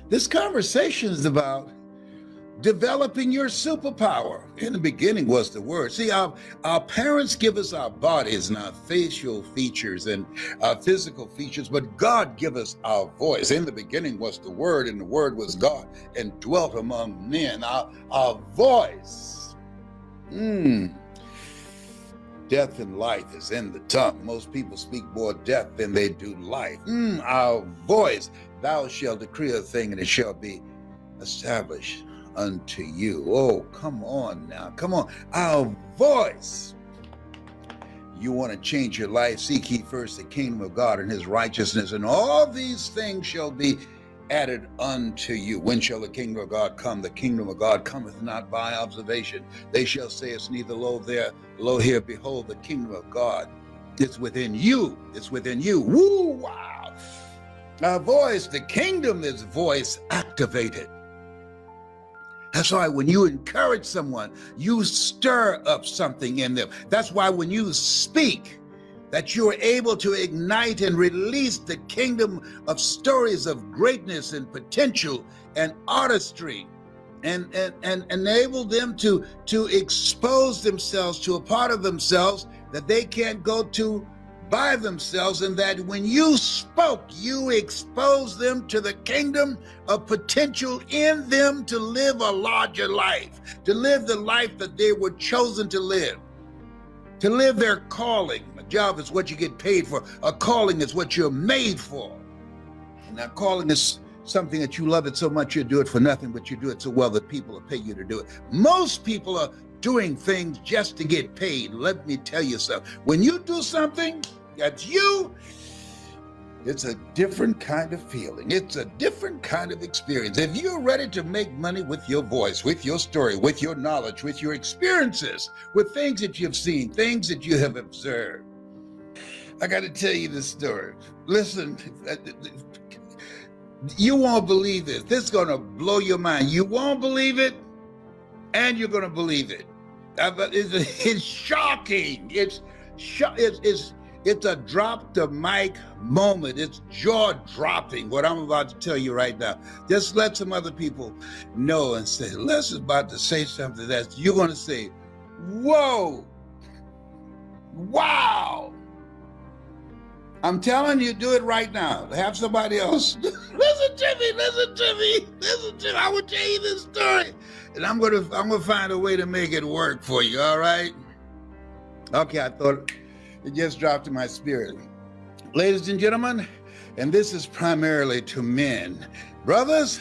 This conversation is about developing your superpower. In the beginning was the word. See, our parents give us our bodies and our facial features and our physical features, but God give us our voice. In the beginning was the word, and the word was God and dwelt among men. Our voice. Death and life is in the tongue. Most people speak more death than they do life. Our voice. Thou shalt decree a thing, and it shall be established unto you. Oh, come on now. Come on. Our voice. You want to change your life? Seek ye first the kingdom of God and his righteousness, and all these things shall be added unto you. When shall the kingdom of God come? The kingdom of God cometh not by observation. They shall say, it's neither lo there, lo here. Behold, the kingdom of God is within you. It's within you. Woo, wow. Our voice, the kingdom is voice activated. That's why when you encourage someone, you stir up something in them. That's why when you speak, that you're able to ignite and release the kingdom of stories of greatness and potential and artistry, and enable them to expose themselves to a part of themselves that they can't go to by themselves, and that when you spoke, you exposed them to the kingdom of potential in them to live a larger life, to live the life that they were chosen to live their calling. A job is what you get paid for. A calling is what you're made for. And that calling is something that you love it so much you do it for nothing, but you do it so well that people will pay you to do it. Most people are doing things just to get paid. Let me tell you something. When you do something that's you, it's a different kind of feeling. It's a different kind of experience. If you're ready to make money with your voice, with your story, with your knowledge, with your experiences, with things that you've seen, things that you have observed, I got to tell you this story. Listen, you won't believe this. This is going to blow your mind. You won't believe it, and you're going to believe it. It's shocking. It's a drop the mic moment. It's jaw dropping what I'm about to tell you right now. Just let some other people know and say, Les is about to say something that you're going to say, whoa, wow. I'm telling you, do it right now. Have somebody else. Listen to me. I will tell you this story. And I'm gonna find a way to make it work for you, all right? Okay, I thought it just dropped in my spirit. Ladies and gentlemen, and this is primarily to men. Brothers,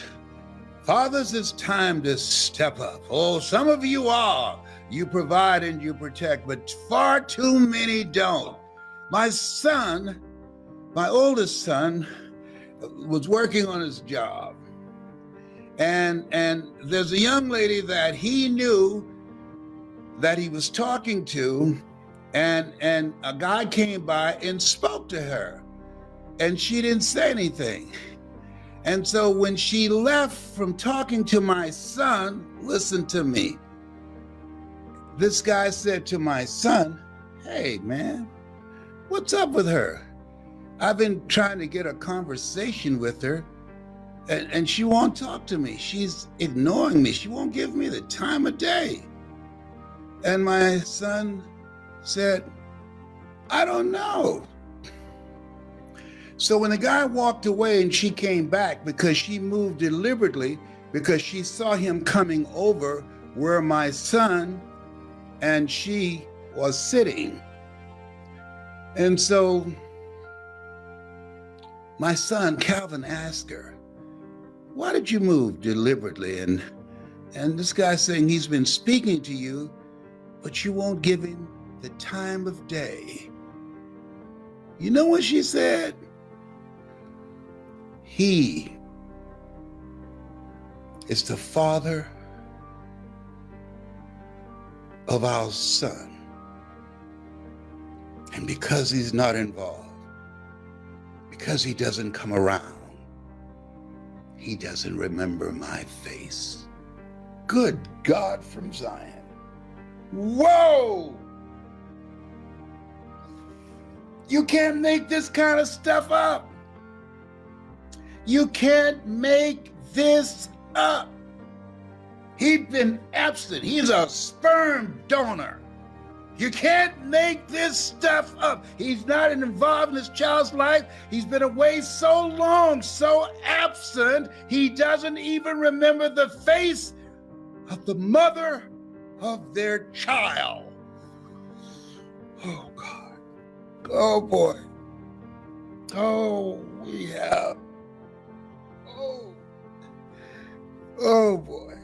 fathers, it's time to step up. Oh, some of you are. You provide and you protect, but far too many don't. My son, my oldest son, was working on his job. And there's a young lady that he knew that he was talking to, and a guy came by and spoke to her, and she didn't say anything. And so when she left from talking to my son, listen to me, this guy said to my son, hey man, what's up with her? I've been trying to get a conversation with her, and she won't talk to me. She's ignoring me. She won't give me the time of day. And my son said, I don't know. So when the guy walked away and she came back, because she moved deliberately, because she saw him coming over where my son and she was sitting. And so my son, Calvin, asked her, why did you move deliberately? And this guy's saying he's been speaking to you, but you won't give him the time of day. You know what she said? He is the father of our son. And because he's not involved, because he doesn't come around, he doesn't remember my face. Good God from Zion. Whoa! You can't make this kind of stuff up. You can't make this up. He'd been absent. He's a sperm donor. You can't make this stuff up. He's not involved in his child's life. He's been away so long, so absent, he doesn't even remember the face of the mother of their child. Oh, God. Oh, boy. Oh, we have. Oh, boy.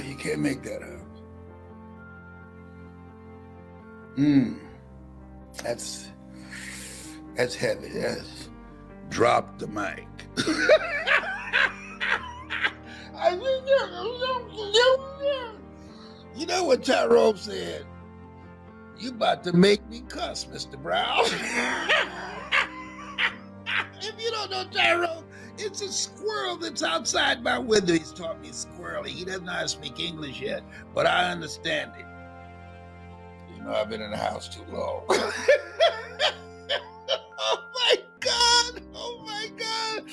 You can't make that up. That's heavy. That's drop the mic. You know what Tyrone said? You about to make me cuss, Mr. Brown. If you don't know Tyrone, it's a squirrel that's outside my window. He's taught me squirrely. He doesn't know how to speak English yet, but I understand it. You know, I've been in the house too long. Oh my God. Oh my God.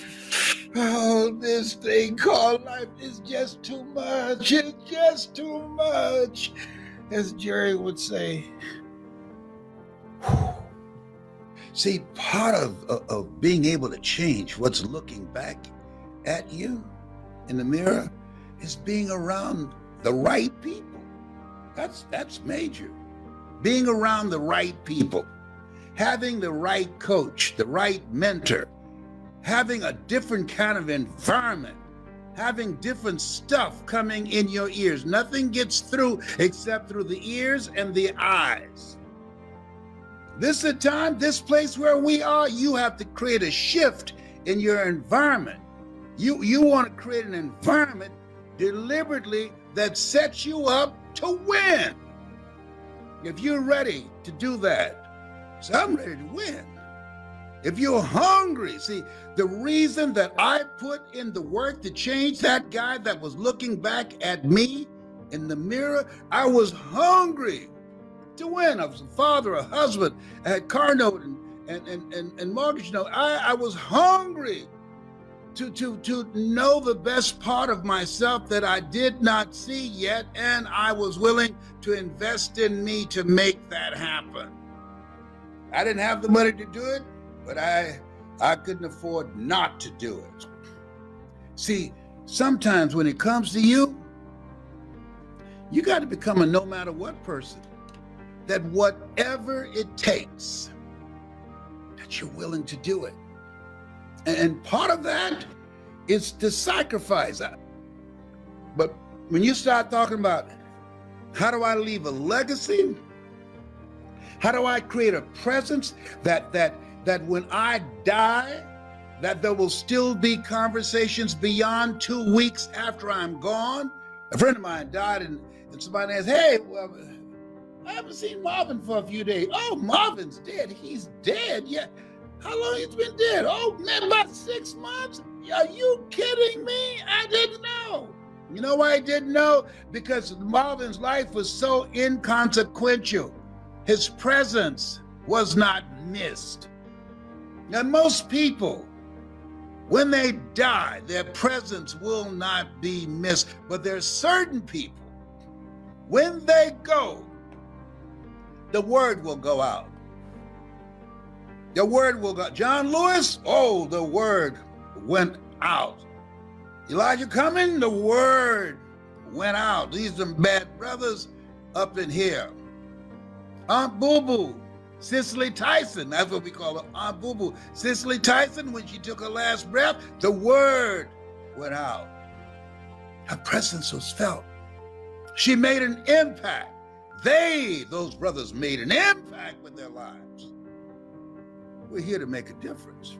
Oh, this thing called life is just too much. It's just too much. As Jerry would say. See, part of being able to change what's looking back at you in the mirror is being around the right people. That's major. Being around the right people, having the right coach, the right mentor, having a different kind of environment, having different stuff coming in your ears. Nothing gets through except through the ears and the eyes. This is a time, this place where we are, you have to create a shift in your environment. You want to create an environment deliberately that sets you up to win. If you're ready to do that, so I'm ready to win. If you're hungry, see, the reason that I put in the work to change that guy that was looking back at me in the mirror, I was hungry to win. I was a father, a husband, I had car note and mortgage note. I was hungry to know the best part of myself that I did not see yet, and I was willing to invest in me to make that happen. I didn't have the money to do it, but I couldn't afford not to do it. See, sometimes when it comes to you, you got to become a no matter what person. That whatever it takes, that you're willing to do it. And part of that is to sacrifice. But when you start talking about how do I leave a legacy? How do I create a presence that when I die, that there will still be conversations beyond 2 weeks after I'm gone? A friend of mine died and somebody asked, hey, well, I haven't seen Marvin for a few days. Oh, Marvin's dead. He's dead? Yeah. How long he's been dead? Oh, man, about 6 months? Are you kidding me? I didn't know. You know why I didn't know? Because Marvin's life was so inconsequential. His presence was not missed. Now, most people, when they die, their presence will not be missed. But there's certain people, when they go, the word will go out. The word will go. John Lewis, oh, the word went out. Elijah Cumming, the word went out. These are bad brothers up in here. Aunt Boo Boo, Cicely Tyson, that's what we call her, Aunt Boo Boo. Cicely Tyson, when she took her last breath, the word went out. Her presence was felt. She made an impact. Those brothers made an impact with their lives. We're here to make a difference.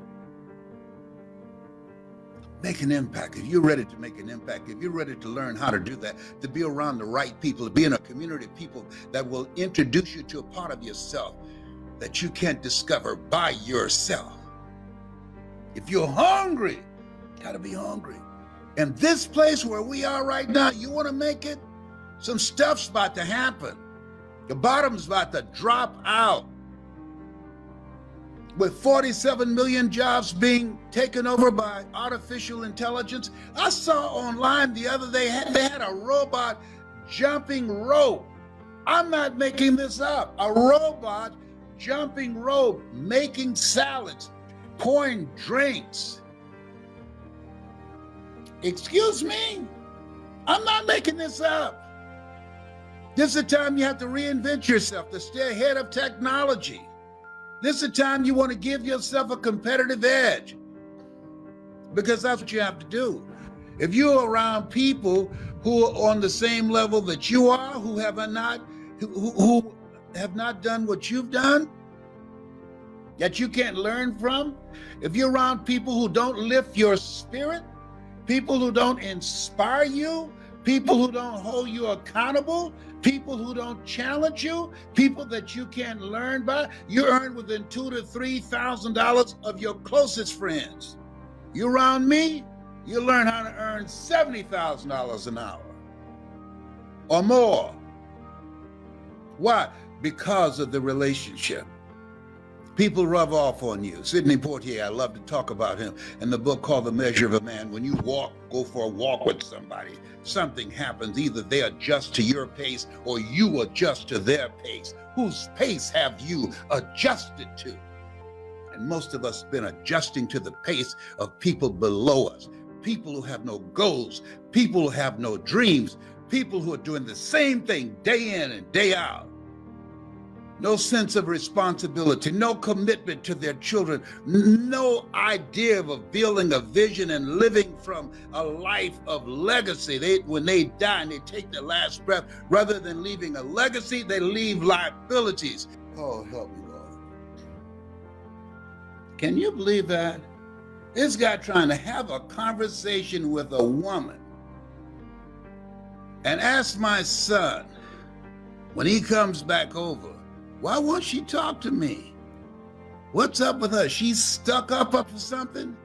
Make an impact. If you're ready to make an impact, if you're ready to learn how to do that, to be around the right people, to be in a community of people that will introduce you to a part of yourself that you can't discover by yourself. If you're hungry, you gotta be hungry. And this place where we are right now, you wanna make it? Some stuff's about to happen. The bottom's about to drop out. With 47 million jobs being taken over by artificial intelligence. I saw online the other day, they had a robot jumping rope. I'm not making this up. A robot jumping rope, making salads, pouring drinks. Excuse me? I'm not making this up. This is the time you have to reinvent yourself to stay ahead of technology. This is the time you want to give yourself a competitive edge, because that's what you have to do. If you're around people who are on the same level that you are, who have not done what you've done, that you can't learn from, if you're around people who don't lift your spirit, people who don't inspire you, people who don't hold you accountable, people who don't challenge you, people that you can't learn by, you earn within $2,000 to $3,000 of your closest friends. You around me, you learn how to earn $70,000 an hour or more. Why? Because of the relationship. People rub off on you. Sidney Poitier, I love to talk about him in the book called The Measure of a Man. When you go for a walk with somebody, something happens. Either they adjust to your pace or you adjust to their pace. Whose pace have you adjusted to? And most of us have been adjusting to the pace of people below us, people who have no goals, people who have no dreams, people who are doing the same thing day in and day out. No sense of responsibility, no commitment to their children, no idea of building a vision and living from a life of legacy. When they die and they take their last breath, rather than leaving a legacy, they leave liabilities. Oh, help me, Lord. Can you believe that? This guy trying to have a conversation with a woman and ask my son, when he comes back over, why won't she talk to me? What's up with her? She's stuck up for something?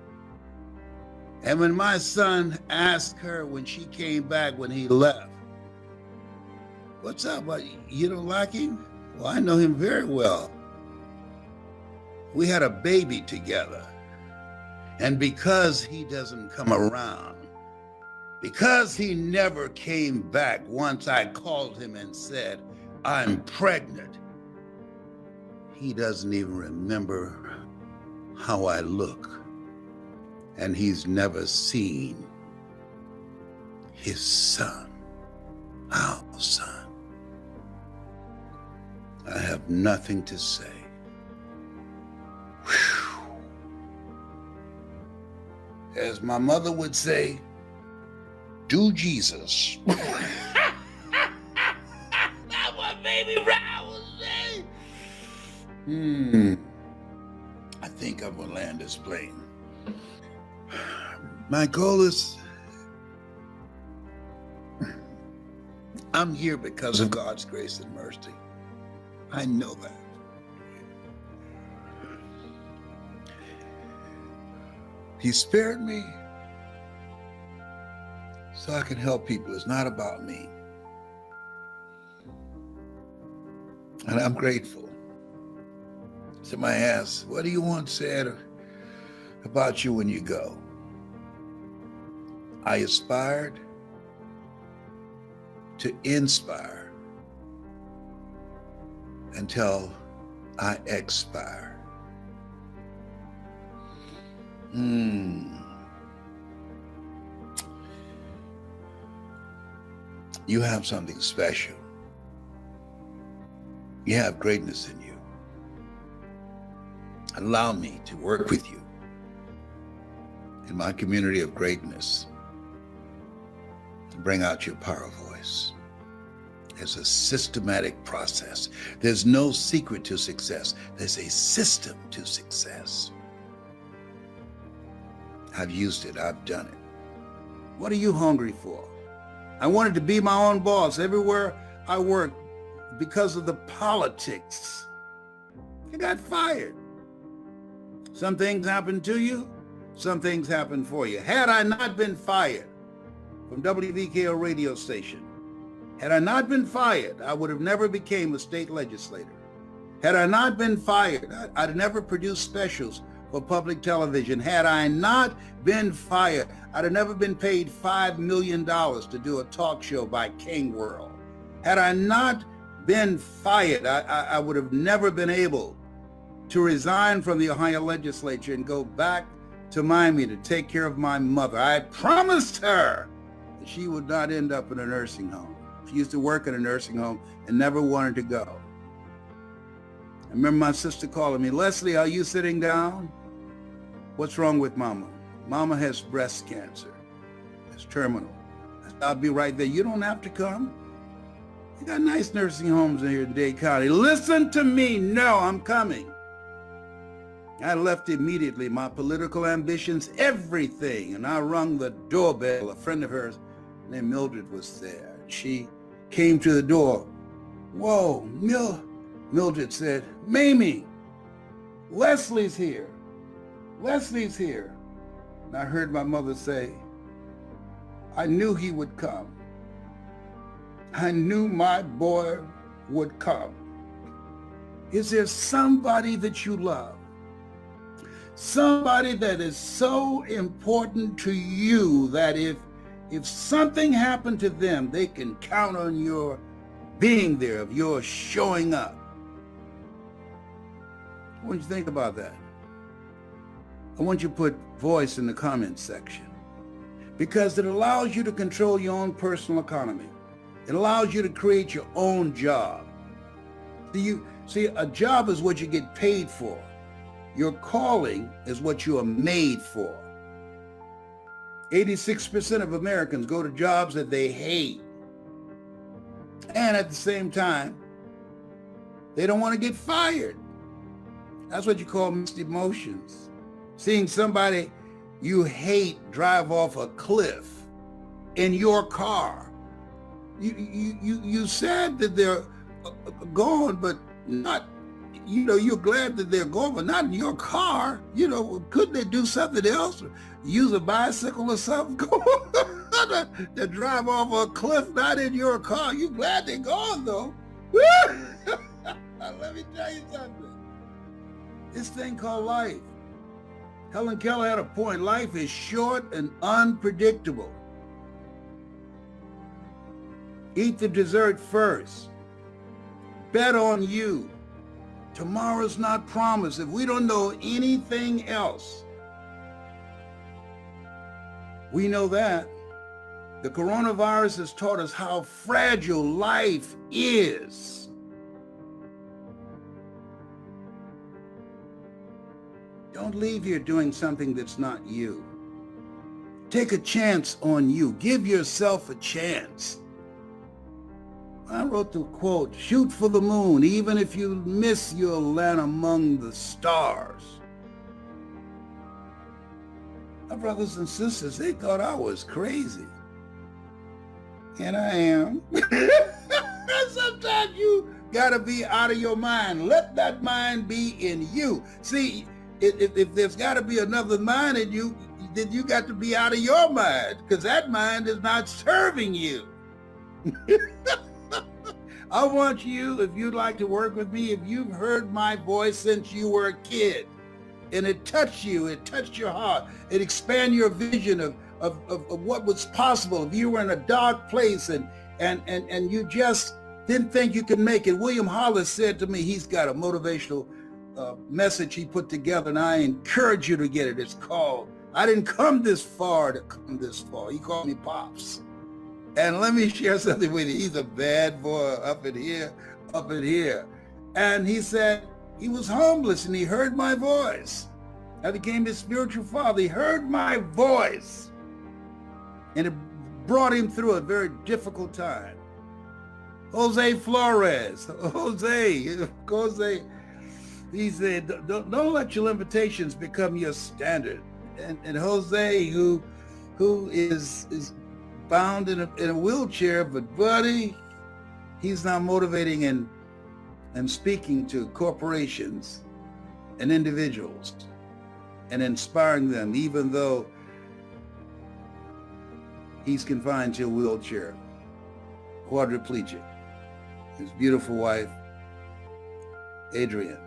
And when my son asked her when she came back, when he left, what's up? You don't like him? Well, I know him very well. We had a baby together. And because he doesn't come around, because he never came back once I called him and said, I'm pregnant, he doesn't even remember how I look. And he's never seen his son, our son. I have nothing to say. Whew. As my mother would say, do Jesus. That's what baby Brown would say. I think I'm gonna land this plane. My goal is, I'm here because of God's grace and mercy. I know that. He spared me so I can help people. It's not about me. And I'm grateful. Somebody asks, what do you want said about you when you go? I aspired to inspire until I expire. You have something special. You have greatness in you. Allow me to work with you in my community of greatness to bring out your power voice. It's a systematic process. There's no secret to success. There's a system to success. I've used it. I've done it. What are you hungry for? I wanted to be my own boss everywhere I worked because of the politics. I got fired. Some things happen to you, some things happen for you. Had I not been fired from WVKO radio station, Had I not been fired, I would have never became a state legislator. Had I not been fired, I'd never produced specials for public television. Had I not been fired, I'd have never been paid $5 million to do a talk show by King World. Had I not been fired, I would have never been able to resign from the Ohio legislature and go back to Mamie to take care of my mother. I promised her that she would not end up in a nursing home. She used to work in a nursing home and never wanted to go. I remember my sister calling me, Leslie, are you sitting down? What's wrong with Mama? Mama has breast cancer. It's terminal. I said, I'll be right there. You don't have to come. You got nice nursing homes in here in Dade County. Listen to me. No, I'm coming. I left immediately, my political ambitions, everything. And I rung the doorbell. A friend of hers named Mildred was there. She came to the door. Whoa, Mildred said, Mamie, Leslie's here. Leslie's here. And I heard my mother say, I knew he would come. I knew my boy would come. Is there somebody that you love? Somebody that is so important to you that if something happened to them, they can count on your being there, of your showing up. I want you to think about that. I want you to put voice in the comments section, because it allows you to control your own personal economy. It allows you to create your own job. See, a job is what you get paid for. Your calling is what you are made for. 86% of Americans go to jobs that they hate. And at the same time, they don't want to get fired. That's what you call mixed emotions. Seeing somebody you hate drive off a cliff in your car. You sad that they're gone, but not, you're glad that they're gone, but not in your car. Couldn't they do something else? Use a bicycle or something? To drive off a cliff, not in your car. You glad they're gone, though. Let me tell you something. This thing called life. Helen Keller had a point. Life is short and unpredictable. Eat the dessert first. Bet on you. Tomorrow's not promised. If we don't know anything else, we know that the coronavirus has taught us how fragile life is. Don't leave here doing something that's not you. Take a chance on you. Give yourself a chance. I wrote the quote, shoot for the moon. Even if you miss, you'll land among the stars. My brothers and sisters, they thought I was crazy. And I am. Sometimes you gotta be out of your mind. Let that mind be in you. See, if there's gotta be another mind in you, then you got to be out of your mind, because that mind is not serving you. I want you, if you'd like to work with me, if you've heard my voice since you were a kid, and it touched you, it touched your heart, it expanded your vision of what was possible. If you were in a dark place and you just didn't think you could make it. William Hollis said to me, he's got a motivational message he put together, and I encourage you to get it. It's called, I didn't come this far to come this far. He called me Pops. And let me share something with you. He's a bad boy up in here. And he said he was homeless and he heard my voice. I became his spiritual father. He heard my voice. And it brought him through a very difficult time. Jose Flores. Jose, he said, don't let your limitations become your standard. And Jose, who is bound in a wheelchair, but buddy, he's now motivating and speaking to corporations and individuals and inspiring them, even though he's confined to a wheelchair. quadriplegic. His beautiful wife, Adrian.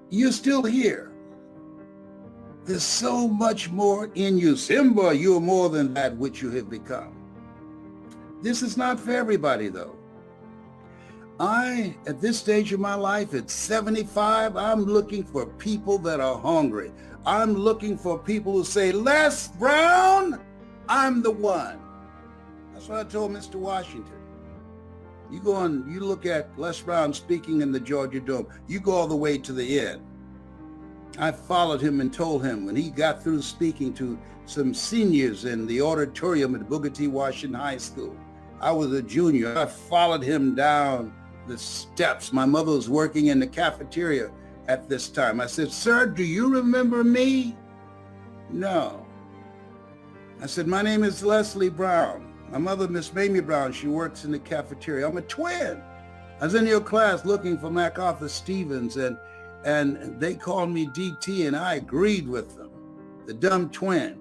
You're still here. There's so much more in you. Simba, you are more than that which you have become. This is not for everybody, though. At this stage of my life, at 75, I'm looking for people that are hungry. I'm looking for people who say, Les Brown, I'm the one. That's what I told Mr. Washington. You go and you look at Les Brown speaking in the Georgia Dome. You go all the way to the end. I followed him and told him when he got through speaking to some seniors in the auditorium at Booker T. Washington High School. I was a junior. I followed him down the steps. My mother was working in the cafeteria at this time. I said, sir, do you remember me? No. I said, my name is Leslie Brown. My mother, Miss Mamie Brown, she works in the cafeteria. I'm a twin. I was in your class looking for MacArthur Stevens, and they called me DT, and I agreed with them, the dumb twin.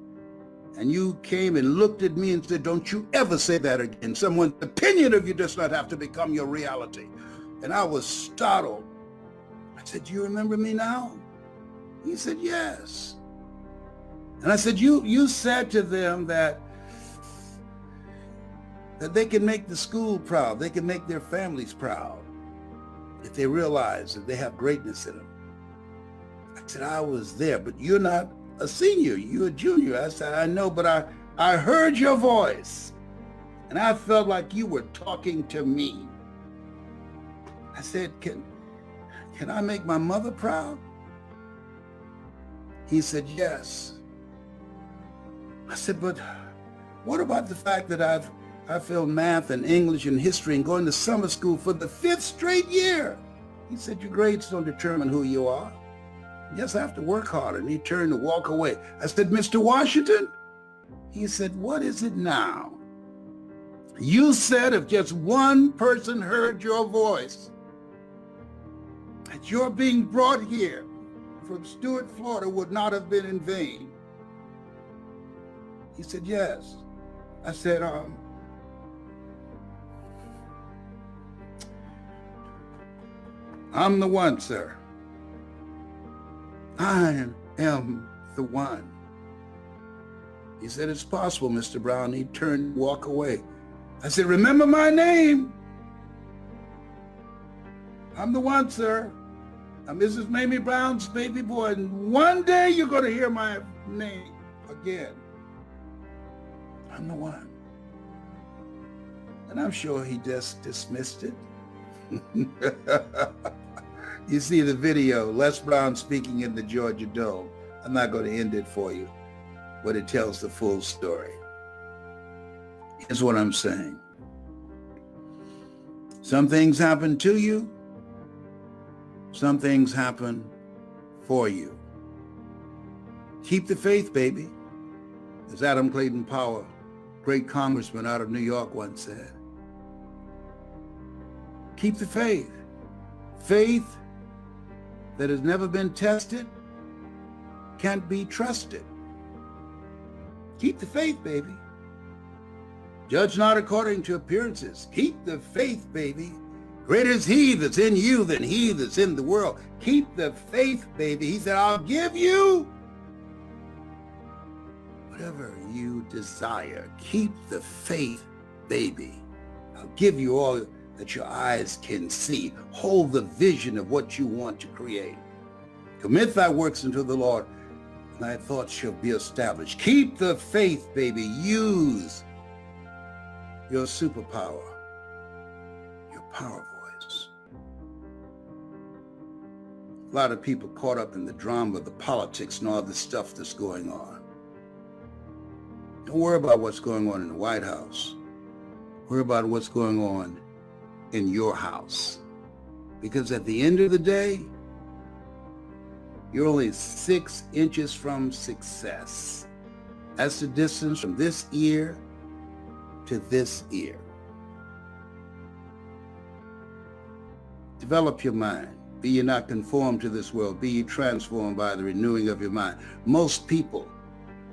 And you came and looked at me and said, don't you ever say that again. Someone's opinion of you does not have to become your reality. And I was startled. I said, do you remember me now? He said, yes. And I said, you said to them that they can make the school proud. They can make their families proud if they realize that they have greatness in them. I said, I was there, but you're not a senior, you're a junior. I said, I know, but I heard your voice and I felt like you were talking to me. I said, can I make my mother proud? He said, yes. I said, but what about the fact that I failed math and English and history and going to summer school for the 5th straight year? He said, your grades don't determine who you are. Yes, I have to work harder. And he turned to walk away. I said, Mr. Washington? He said, what is it now? You said if just one person heard your voice, that your being brought here from Stuart, Florida would not have been in vain. He said, yes. I said, I'm the one, sir. I am the one. He said, it's possible, Mr. Brown. He turned and walked away. I said, remember my name. I'm the one, sir. I'm Mrs. Mamie Brown's baby boy. And one day you're going to hear my name again. I'm the one. And I'm sure he just dismissed it. You see the video, Les Brown speaking in the Georgia Dome. I'm not going to end it for you, but it tells the full story. Here's what I'm saying. Some things happen to you. Some things happen for you. Keep the faith, baby. As Adam Clayton Powell, great congressman out of New York, once said. Keep the faith. Faith that has never been tested can't be trusted. Keep the faith, baby. Judge not according to appearances. Keep the faith, baby. Greater is he that's in you than he that's in the world. Keep the faith, baby. He said, I'll give you whatever you desire. Keep the faith, baby. I'll give you all that your eyes can see. Hold the vision of what you want to create. Commit thy works unto the Lord, and thy thoughts shall be established. Keep the faith, baby. Use your superpower, your power voice. A lot of people caught up in the drama, the politics, and all the stuff that's going on. Don't worry about what's going on in the White House. Worry about what's going on in your house. Because at the end of the day, you're only 6 inches from success. That's the distance from this ear to this ear. Develop your mind. Be ye not conformed to this world. Be ye transformed by the renewing of your mind. Most people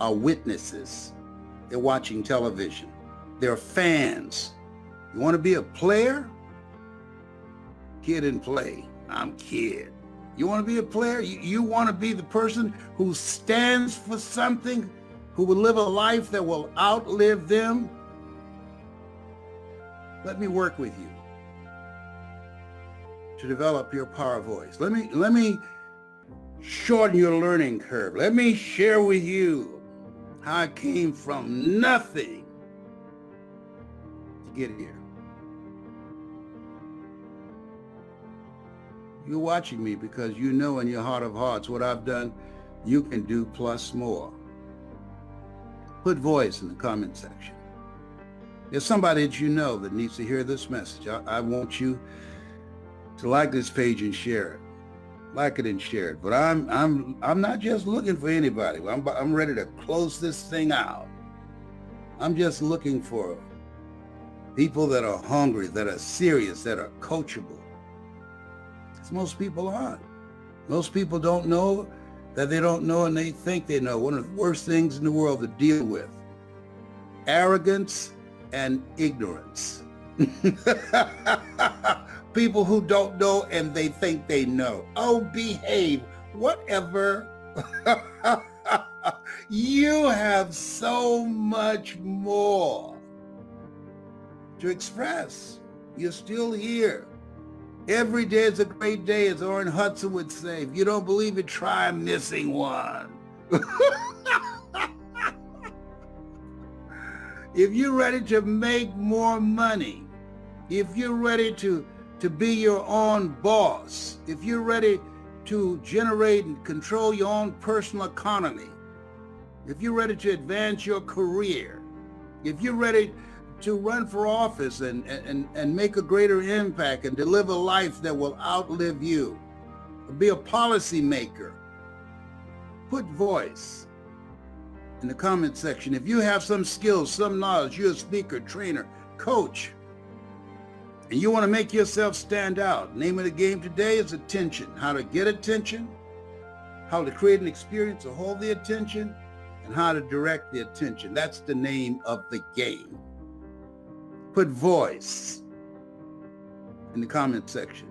are witnesses. They're watching television. They're fans. You want to be a player? Kid and play. I'm kid. You want to be a player? You want to be the person who stands for something, who will live a life that will outlive them? Let me work with you to develop your power voice. Let me shorten your learning curve. Let me share with you how I came from nothing to get here. You're watching me because you know in your heart of hearts what I've done, you can do plus more. Put voice in the comment section. There's somebody that you know that needs to hear this message. I want you to like this page and share it. Like it and share it. But I'm not just looking for anybody. I'm ready to close this thing out. I'm just looking for people that are hungry, that are serious, that are coachable. Because most people aren't. Most people don't know that they don't know, and they think they know. One of the worst things in the world to deal with. Arrogance and ignorance. People who don't know and they think they know. Oh, behave, whatever. You have so much more to express. You're still here. Every day is a great day, as Orrin Hudson would say. If you don't believe it, try missing one. If you're ready to make more money, if you're ready to be your own boss, if you're ready to generate and control your own personal economy, if you're ready to advance your career, if you're ready to run for office and make a greater impact and to live a life that will outlive you, be a policy maker, put voice in the comment section. If you have some skills, some knowledge, you're a speaker, trainer, coach, and you want to make yourself stand out. Name of the game today is attention. How to get attention, how to create an experience to hold the attention, and how to direct the attention. That's the name of the game. Put voice in the comment section.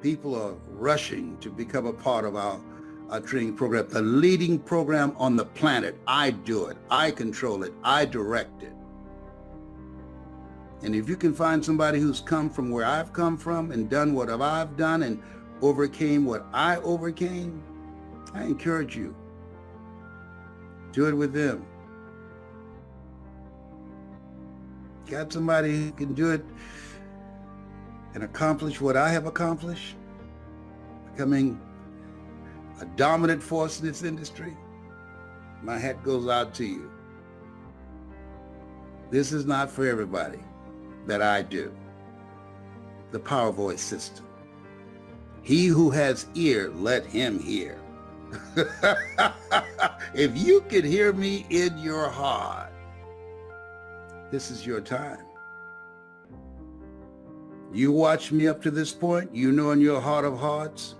People are rushing to become a part of our training program, the leading program on the planet. I do it. I control it. I direct it. And if you can find somebody who's come from where I've come from and done what I've done and overcame what I overcame, I encourage you. Do it with them. Got somebody who can do it and accomplish what I have accomplished, becoming a dominant force in this industry? My hat goes out to you. This is not for everybody that I do. The Power Voice system. He who has ear, let him hear. If you could hear me in your heart, this is your time. You watch me up to this point, you know in your heart of hearts,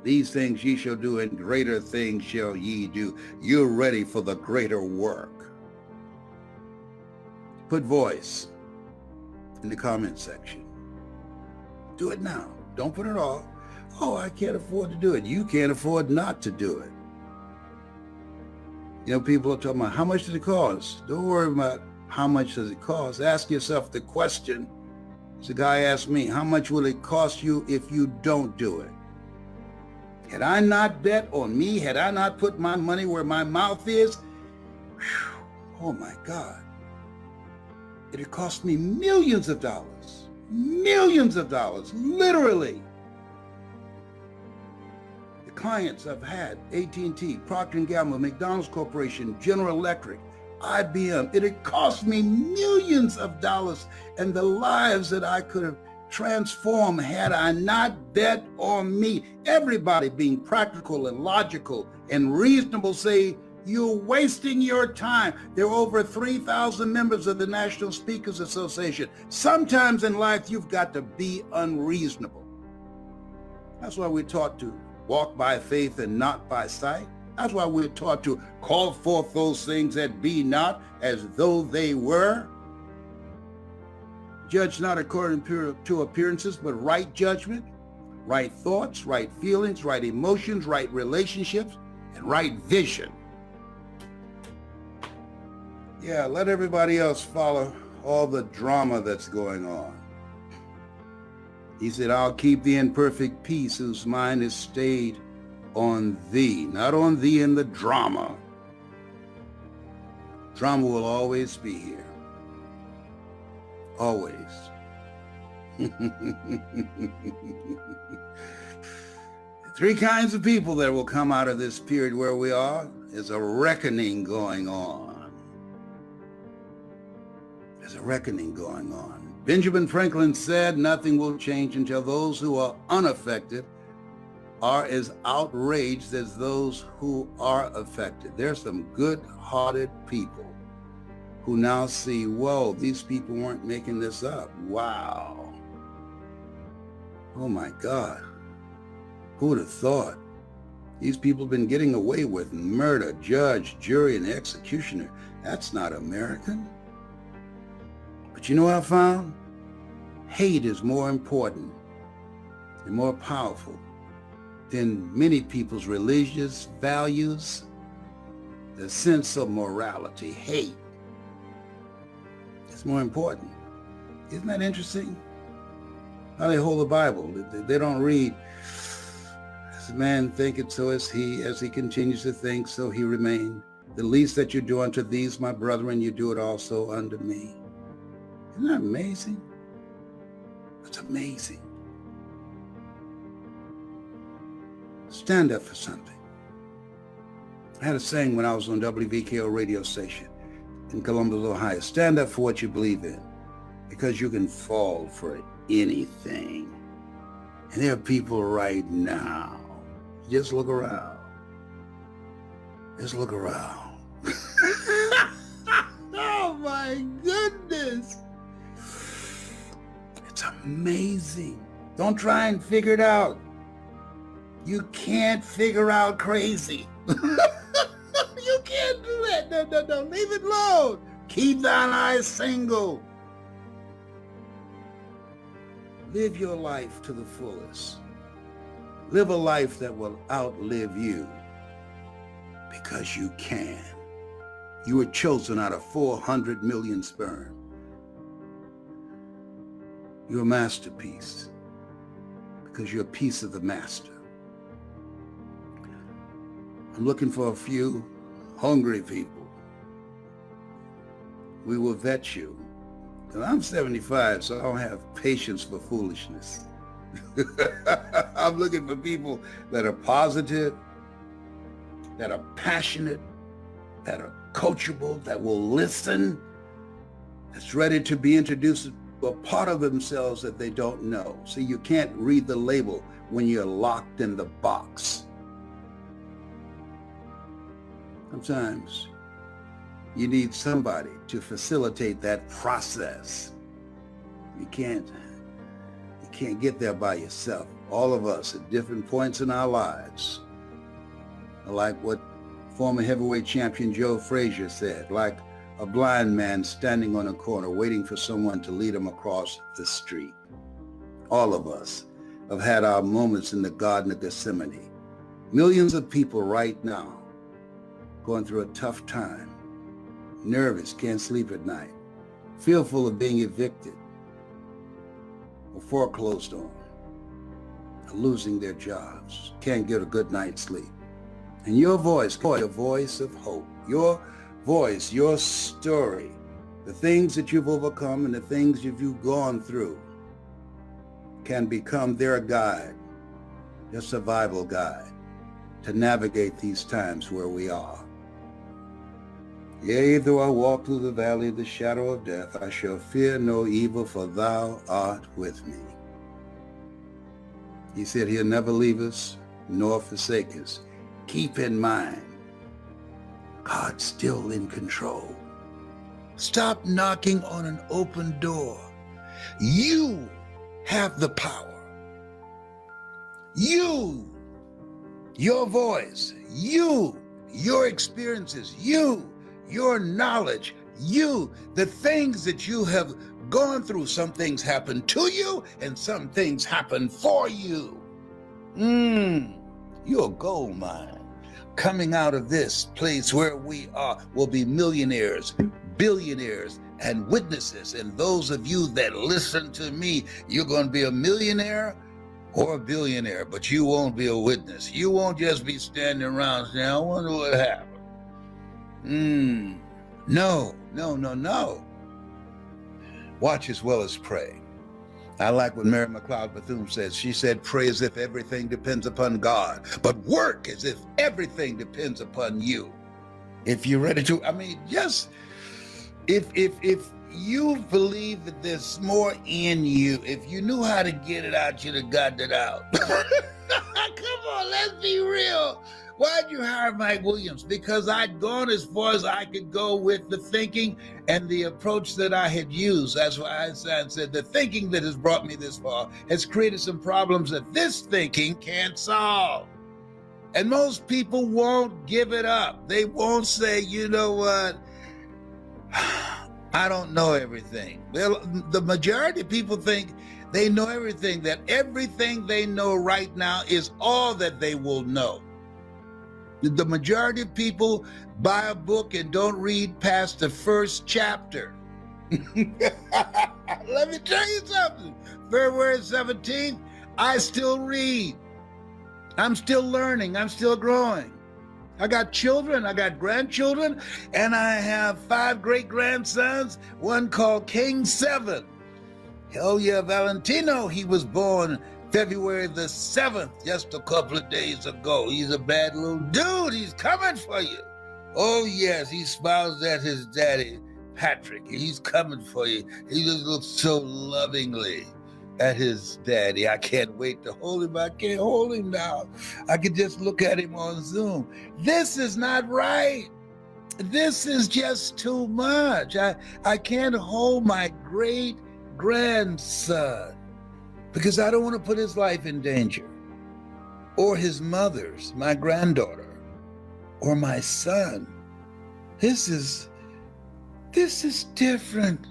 these things ye shall do, and greater things shall ye do. You're ready for the greater work. Put voice in the comment section. Do it now. Don't put it off. Oh, I can't afford to do it. You can't afford not to do it. You know, people are talking about how much does it cost? Don't worry about how much does it cost. Ask yourself the question. As a guy asked me, how much will it cost you if you don't do it? Had I not bet on me, had I not put my money where my mouth is, oh my God, it cost me millions of dollars, literally. The clients I've had, AT&T, Procter & Gamble, McDonald's Corporation, General Electric, IBM, it had cost me millions of dollars, and the lives that I could have transformed had I not bet on me. Everybody being practical and logical and reasonable say, you're wasting your time. There are over 3,000 members of the National Speakers Association. Sometimes in life, you've got to be unreasonable. That's why we're taught to walk by faith and not by sight. That's why we're taught to call forth those things that be not as though they were. Judge not according to appearances, but right judgment, right thoughts, right feelings, right emotions, right relationships, and right vision. Yeah, let everybody else follow all the drama that's going on. He said, I'll keep thee in perfect peace whose mind is stayed on thee, not on thee in the drama. Drama will always be here. Always. Three kinds of people that will come out of this period where we are. There's a reckoning going on. There's a reckoning going on. Benjamin Franklin said, nothing will change until those who are unaffected are as outraged as those who are affected. There's some good-hearted people who now see, whoa, these people weren't making this up. Wow. Oh my God. Who would have thought? These people have been getting away with murder, judge, jury, and executioner. That's not American. But you know what I found? Hate is more important and more powerful than many people's religious values, the sense of morality. Hate is more important. Isn't that interesting? How they hold the Bible. They don't read, as a man thinketh, so is he. As he continues to think, so he remain. The least that you do unto these, my brethren, you do it also unto me. Isn't that amazing? That's amazing. Stand up for something. I had a saying when I was on WVKO radio station in Columbus, Ohio. Stand up for what you believe in, because you can fall for anything. And there are people right now. Just look around. Just look around. Oh my goodness. It's amazing. Don't try and figure it out. You can't figure out crazy. You can't do that. No. Leave it alone. Keep thine eyes single. Live your life to the fullest. Live a life that will outlive you, because you can. You were chosen out of 400 million sperm. You're a masterpiece because you're a piece of the master. I'm looking for a few hungry people. We will vet you. And I'm 75, so I don't have patience for foolishness. I'm looking for people that are positive, that are passionate, that are coachable, that will listen, that's ready to be introduced to a part of themselves that they don't know. See, you can't read the label when you're locked in the box. Sometimes you need somebody to facilitate that process. You can't get there by yourself. All of us at different points in our lives are like what former heavyweight champion Joe Frazier said, like a blind man standing on a corner waiting for someone to lead him across the street. All of us have had our moments in the Garden of Gethsemane. Millions of people right now going through a tough time, nervous, can't sleep at night, fearful of being evicted or foreclosed on, or losing their jobs, can't get a good night's sleep. And your voice, your voice of hope, your voice, your story, the things that you've overcome and the things you've gone through can become their guide, their survival guide to navigate these times where we are. Yea, though I walk through the valley of the shadow of death, I shall fear no evil, for thou art with me. He said he'll never leave us nor forsake us. Keep in mind, God's still in control. Stop knocking on an open door. You have the power. You, your voice, you your experiences, your knowledge, the things that you have gone through. Some things happen to you and some things happen for you. You're a gold mine. Coming out of this place where we are, will be millionaires, billionaires, and witnesses. And those of you that listen to me, you're going to be a millionaire or a billionaire, but you won't be a witness. You won't just be standing around saying, I wonder what happened. No. Watch as well as pray. I like what Mary McLeod Bethune says. She said, pray as if everything depends upon God, but work as if everything depends upon you. If you're ready to, just, if you believe that there's more in you, if you knew how to get it out, you'd have gotten it out. Come on, let's be real. Why'd you hire Mike Williams? Because I'd gone as far as I could go with the thinking and the approach that I had used. That's why Einstein said the thinking that has brought me this far has created some problems that this thinking can't solve. And most people won't give it up. They won't say, you know what? I don't know everything. Well, the majority of people think they know everything, that everything they know right now is all that they will know. The majority of people buy a book and don't read past the first chapter. Let me tell you something. February 17th, I still read. I'm still learning. I'm still growing. I got children, I got grandchildren, and I have 5 great-grandsons, one called King 7. Hell yeah, Valentino, he was born February the 7th, just a couple of days ago. He's a bad little dude. He's coming for you. Oh, yes, he smiles at his daddy, Patrick. He's coming for you. He just looks so lovingly at his daddy. I can't wait to hold him. I can't hold him now. I can just look at him on Zoom. This is not right. This is just too much. I can't hold my great grandson because I don't want to put his life in danger, or his mother's, my granddaughter, or my son. This is different.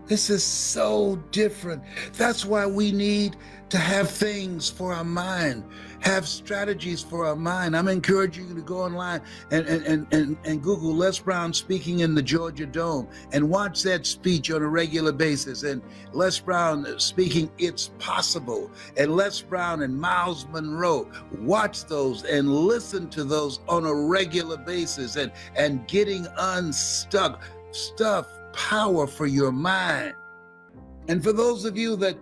This is so different. That's why we need to have things for our mind, have strategies for our mind. I'm encouraging you to go online and Google Les Brown speaking in the Georgia Dome and watch that speech on a regular basis. And Les Brown speaking It's Possible, and Les Brown and Miles Monroe. Watch those and listen to those on a regular basis and getting unstuck. Stuff power for your mind. And for those of you that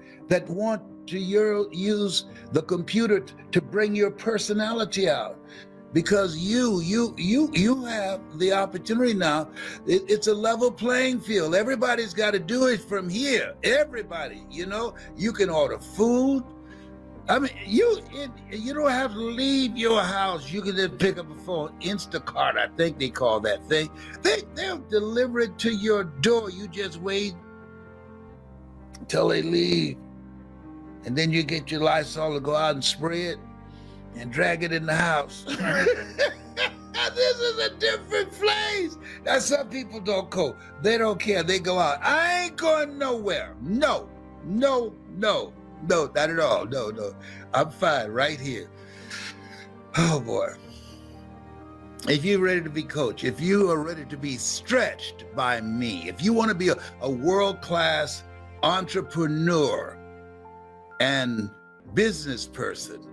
want to use the computer to bring your personality out, because you have the opportunity now. It's a level playing field. Everybody's got to do it from here. Everybody, you can order food. You don't have to leave your house. You can just pick up a phone. Instacart, I think they call that thing. They'll deliver it to your door. You just wait until they leave. And then you get your Lysol to go out and spray it and drag it in the house. This is a different place. Now, some people don't cope. They don't care. They go out. I ain't going nowhere. No, not at all. No. I'm fine right here. Oh, boy. If you're ready to be coached, if you are ready to be stretched by me, if you want to be a world-class entrepreneur and business person,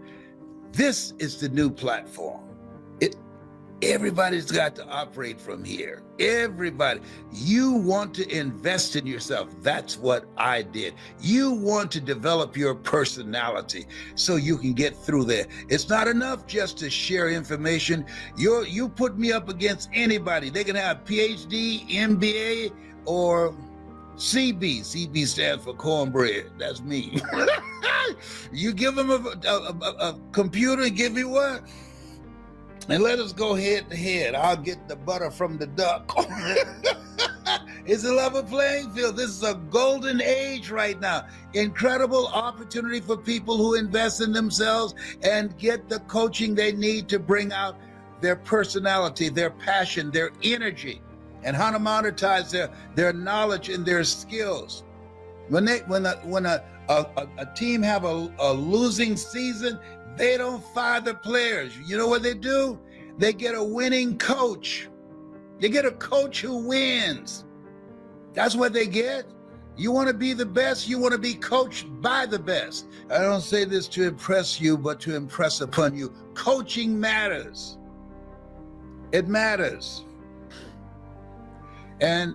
this is the new platform. Everybody's got to operate from here. Everybody. You want to invest in yourself. That's what I did. You want to develop your personality so you can get through there. It's not enough just to share information. You put me up against anybody. They can have PhD, MBA, or CB. CB stands for cornbread. That's me. You give them a computer, give me what? And let us go head to head. I'll get the butter from the duck. It's a level playing field. This is a golden age right now. Incredible opportunity for people who invest in themselves and get the coaching they need to bring out their personality, their passion, their energy, and how to monetize their knowledge and their skills. When a team have a losing season, they don't fire the players. You know what they do? They get a winning coach. They get a coach who wins. That's what they get. You want to be the best, you want to be coached by the best. I don't say this to impress you, but to impress upon you. Coaching matters. It matters. And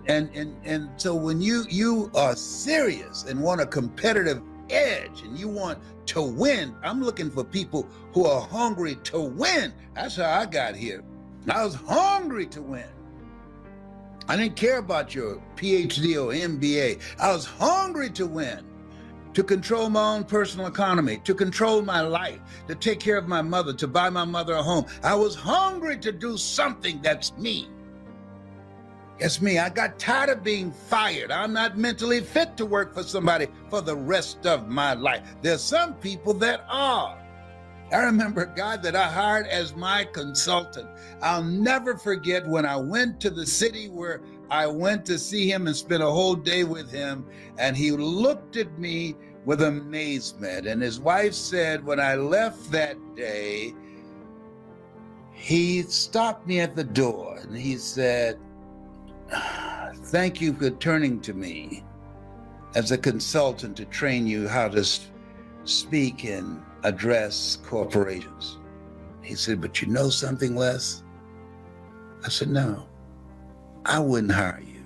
so when you are serious and want a competitive edge and you want to win, I'm looking for people who are hungry to win. That's how I got here. I was hungry to win. I didn't care about your PhD or MBA. I was hungry to win, to control my own personal economy, to control my life, to take care of my mother, to buy my mother a home. I was hungry to do something that's me. It's me. I got tired of being fired. I'm not mentally fit to work for somebody for the rest of my life. There's some people that are. I remember a guy that I hired as my consultant. I'll never forget when I went to the city where I went to see him and spent a whole day with him, and he looked at me with amazement. And his wife said, when I left that day, he stopped me at the door and he said, "Thank you for turning to me as a consultant to train you how to speak and address corporations." He said, "But you know something, Les?" I said, "No, I wouldn't hire you."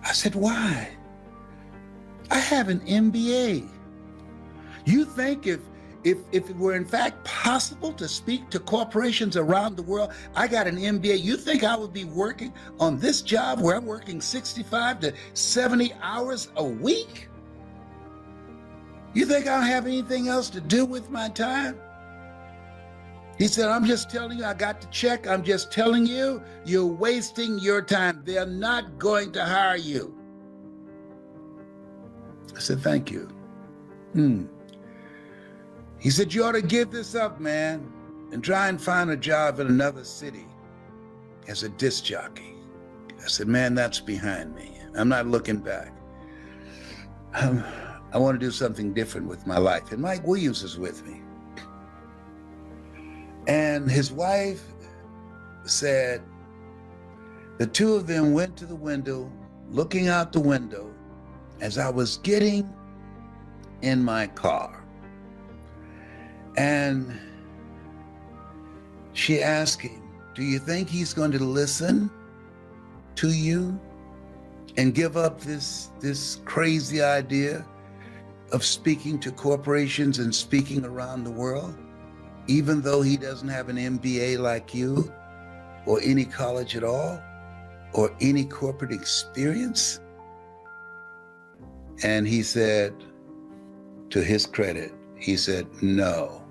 I said, "Why? I have an MBA. You think if it were in fact possible to speak to corporations around the world, I got an MBA, you think I would be working on this job where I'm working 65 to 70 hours a week? You think I don't have anything else to do with my time?" He said, "I'm just telling you, I got to check. I'm just telling you, you're wasting your time. They're not going to hire you." I said, "Thank you." He said, "You ought to give this up, man, and try and find a job in another city as a disc jockey." I said, "Man, that's behind me. I'm not looking back. I want to do something different with my life." And Mike Williams is with me. And his wife said, the two of them went to the window, looking out the window as I was getting in my car. And she asked him, "Do you think he's going to listen to you and give up this crazy idea of speaking to corporations and speaking around the world, even though he doesn't have an MBA like you, or any college at all, or any corporate experience?" And he said, to his credit, he said, "No."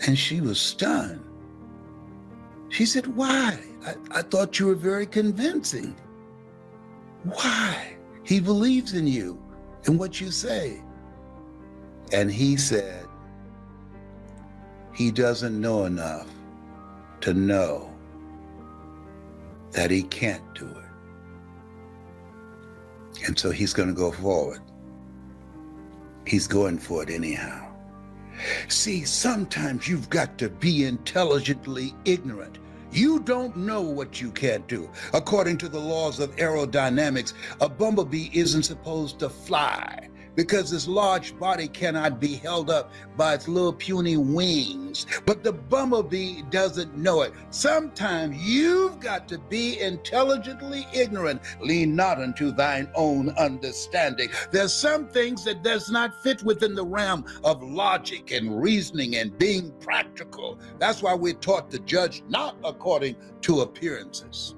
And she was stunned. She said, "Why? I thought you were very convincing. Why? He believes in you and what you say." And he said, he doesn't know enough to know that he can't do it. And so he's going to go forward. He's going for it anyhow. See, sometimes you've got to be intelligently ignorant. You don't know what you can't do. According to the laws of aerodynamics, a bumblebee isn't supposed to fly because its large body cannot be held up by its little puny wings. But the bumblebee doesn't know it. Sometimes you've got to be intelligently ignorant. Lean not unto thine own understanding. There's some things that does not fit within the realm of logic and reasoning and being practical. That's why we're taught to judge not according to appearances.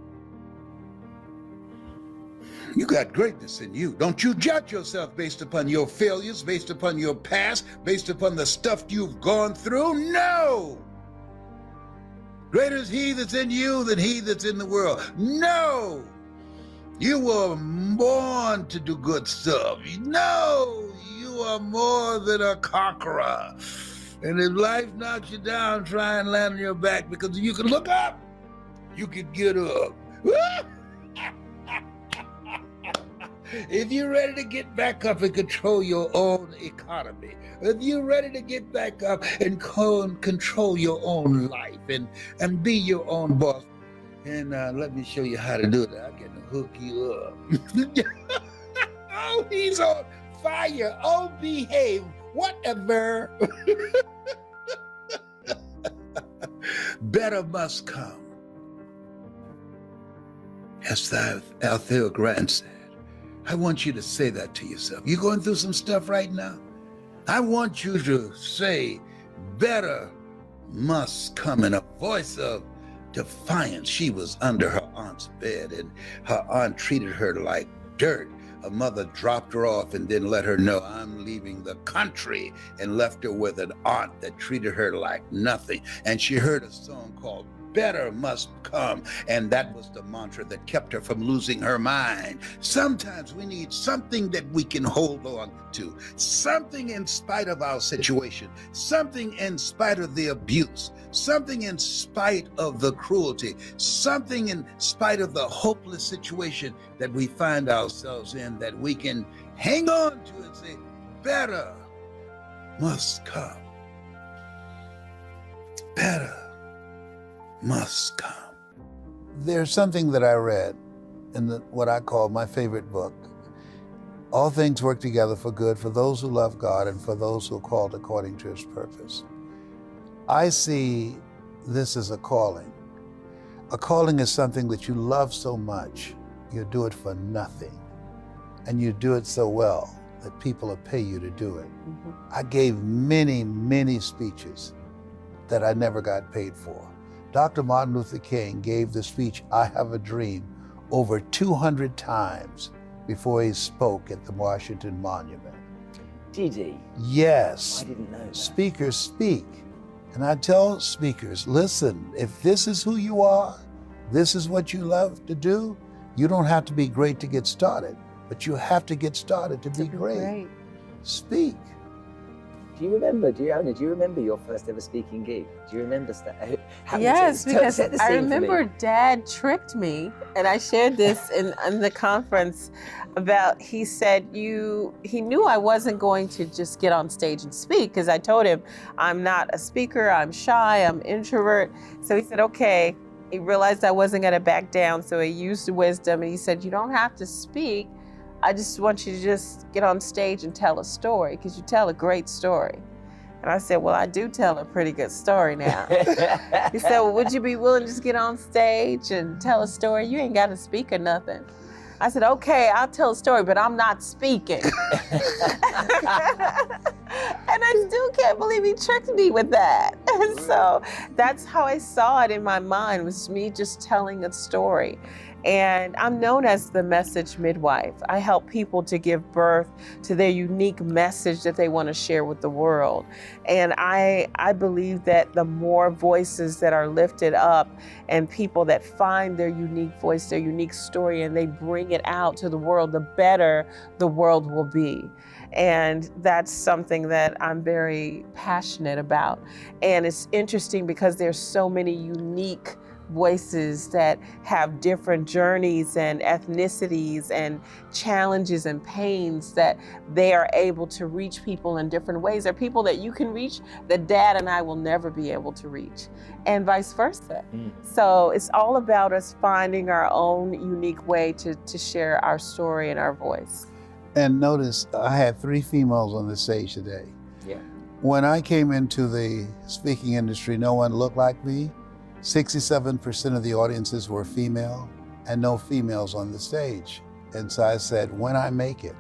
You got greatness in you. Don't you judge yourself based upon your failures, based upon your past, based upon the stuff you've gone through. No! Greater is he that's in you than he that's in the world. No! You were born to do good stuff. No! You are more than a conqueror. And if life knocks you down, try and land on your back, because you can look up, you can get up. If you're ready to get back up and control your own economy, if you're ready to get back up and control your own life and be your own boss, and let me show you how to do that. I can hook you up. Oh, he's on fire. Oh, behave. Whatever. Better must come. As Althea Grant said, I want you to say that to yourself. You're going through some stuff right now? I want you to say, better must come, in a voice of defiance. She was under her aunt's bed, and her aunt treated her like dirt. Her mother dropped her off and didn't let her know, I'm leaving the country, and left her with an aunt that treated her like nothing. And she heard a song called Better Must Come, and that was the mantra that kept her from losing her mind. Sometimes we need something that we can hold on to, something in spite of our situation, something in spite of the abuse, something in spite of the cruelty, something in spite of the hopeless situation that we find ourselves in, that we can hang on to and say, better must come. Better must come. There's something that I read in what I call my favorite book. All things work together for good for those who love God and for those who are called according to his purpose. I see this as a calling. A calling is something that you love so much, you do it for nothing. And you do it so well that people will pay you to do it. Mm-hmm. I gave many, many speeches that I never got paid for. Dr. Martin Luther King gave the speech, I Have a Dream, over 200 times before he spoke at the Washington Monument. Did he? Yes. I didn't know that. Speakers speak. And I tell speakers, listen, if this is who you are, this is what you love to do, you don't have to be great to get started, but you have to get started to be great. Speak. Do you remember your first ever speaking gig? Do you remember Yes, because I remember Dad tricked me, and I shared this in the conference about, he said he knew I wasn't going to just get on stage and speak, because I told him I'm not a speaker, I'm shy, I'm introvert. So he said, okay. He realized I wasn't gonna back down, so he used wisdom, and he said, you don't have to speak. I just want you to just get on stage and tell a story, because you tell a great story. And I said, well, I do tell a pretty good story now. He said, well, would you be willing to just get on stage and tell a story? You ain't got to speak or nothing. I said, okay, I'll tell a story, but I'm not speaking. And I still can't believe he tricked me with that. And so that's how I saw it in my mind, was me just telling a story. And I'm known as the message midwife. I help people to give birth to their unique message that they want to share with the world. And I believe that the more voices that are lifted up and people that find their unique voice, their unique story, and they bring it out to the world, the better the world will be. And that's something that I'm very passionate about. And it's interesting because there's so many unique voices that have different journeys and ethnicities and challenges and pains, that they are able to reach people in different ways. There are people that you can reach that Dad and I will never be able to reach, and vice versa. So it's all about us finding our own unique way to share our story and our voice. And notice, I had 3 females on the stage today. Yeah. When I came into the speaking industry, no one looked like me. 67% of the audiences were female, and no females on the stage. And so I said, when I make it,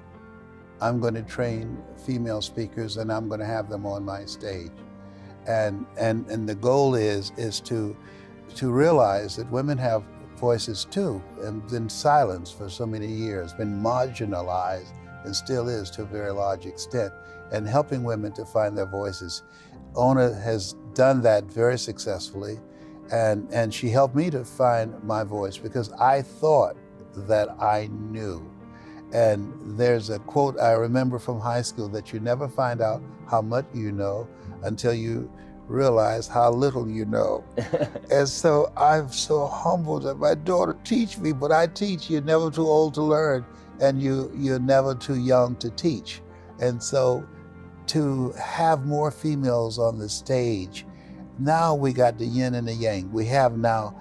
I'm going to train female speakers and I'm going to have them on my stage. And the goal is to realize that women have voices too, and been silenced for so many years, been marginalized, and still is to a very large extent, and helping women to find their voices. Ona has done that very successfully. And she helped me to find my voice, because I thought that I knew. And there's a quote I remember from high school, that you never find out how much you know until you realize how little you know. And so I'm so humbled that my daughter teach me, but I teach. You're never too old to learn, and you're never too young to teach. And so to have more females on the stage, now we got the yin and the yang. We have now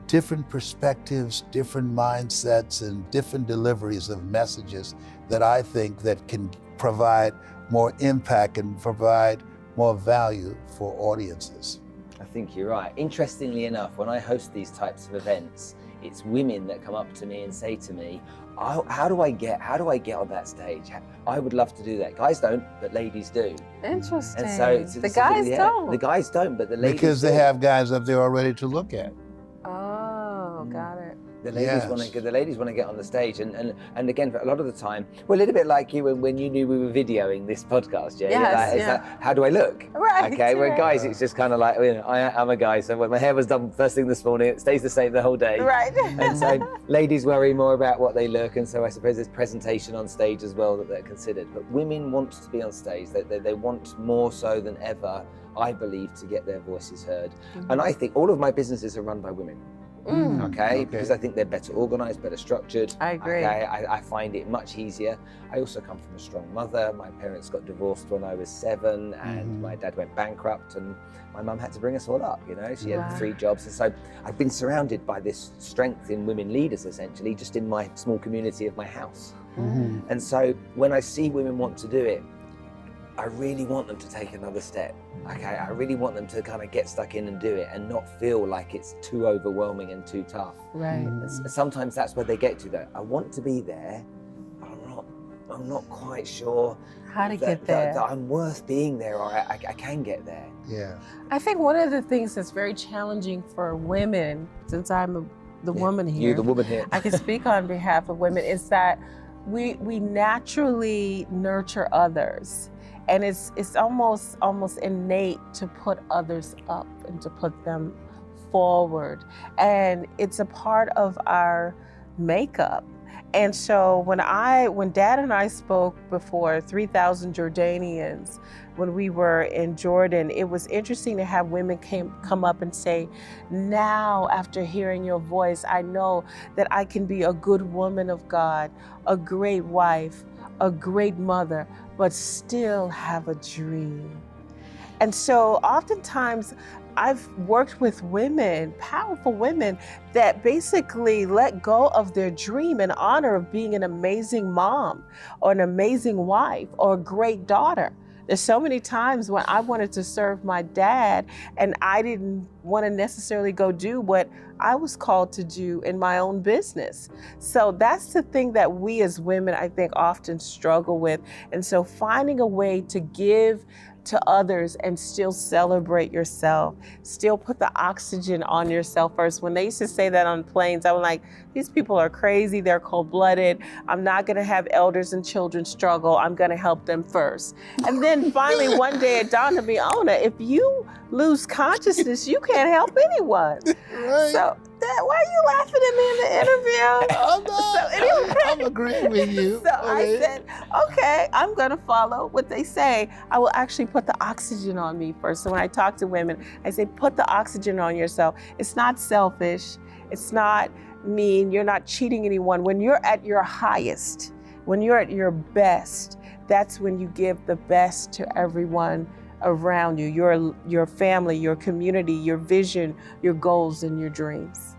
different perspectives, different mindsets, and different deliveries of messages that I think that can provide more impact and provide more value for audiences. I think you're right. Interestingly enough, when I host these types of events, it's women that come up to me and say to me, how do I get on that stage? I would love to do that. Guys don't, but ladies do. Interesting. And so the guys don't. The guys don't, but the ladies Because they do. have guys up there already to look at. Oh, got it. The ladies want to get on the stage, and again, a lot of the time, well, a little bit like you when you knew we were videoing this podcast, yeah. Yes, It's like, how do I look? Right. Okay. Where right. guys, it's just kind of like, I'm a guy, so when my hair was done first thing this morning, it stays the same the whole day. Right. And so ladies worry more about what they look, and so I suppose there's presentation on stage as well that they're considered. But women want to be on stage. They want more so than ever, I believe, to get their voices heard. And I think all of my businesses are run by women. Okay, because I think they're better organized, better structured. I agree. Okay, I find it much easier. I also come from a strong mother. My parents got divorced when I was 7, and my dad went bankrupt, and my mum had to bring us all up. She had 3 jobs, and so I've been surrounded by this strength in women leaders, essentially, just in my small community of my house. And so when I see women want to do it, I really want them to take another step. Okay, I really want them to kind of get stuck in and do it and not feel like it's too overwhelming and too tough. Right. And sometimes that's where they get to, though. I want to be there, but I'm not quite sure How to get there. that I'm worth being there, or I can get there. Yeah. I think one of the things that's very challenging for women, since I'm the woman here. You're the woman here. I can speak on behalf of women, is that we naturally nurture others. And it's almost innate to put others up and to put them forward. And it's a part of our makeup. And so when Dad and I spoke before 3,000 Jordanians, when we were in Jordan, it was interesting to have women come up and say, now after hearing your voice, I know that I can be a good woman of God, a great wife, a great mother, but still have a dream. And so oftentimes I've worked with women, powerful women, that basically let go of their dream in honor of being an amazing mom or an amazing wife or a great daughter. There's so many times when I wanted to serve my dad and I didn't want to necessarily go do what I was called to do in my own business. So that's the thing that we as women, I think, often struggle with. And so finding a way to give to others and still celebrate yourself, still put the oxygen on yourself first. When they used to say that on planes, I was like, these people are crazy, they're cold-blooded. I'm not gonna have elders and children struggle, I'm gonna help them first. And then finally one day it dawned on me, Ona, if you lose consciousness, you can't help anyone. Right. So why are you laughing at me in the interview? I'm not. So anyway, I'm agreeing with you. So I said, okay, I'm gonna follow what they say. I will actually put the oxygen on me first. So when I talk to women, I say, put the oxygen on yourself. It's not selfish. It's not mean. You're not cheating anyone. When you're at your highest, when you're at your best, that's when you give the best to everyone around you, your family, your community, your vision, your goals, and your dreams.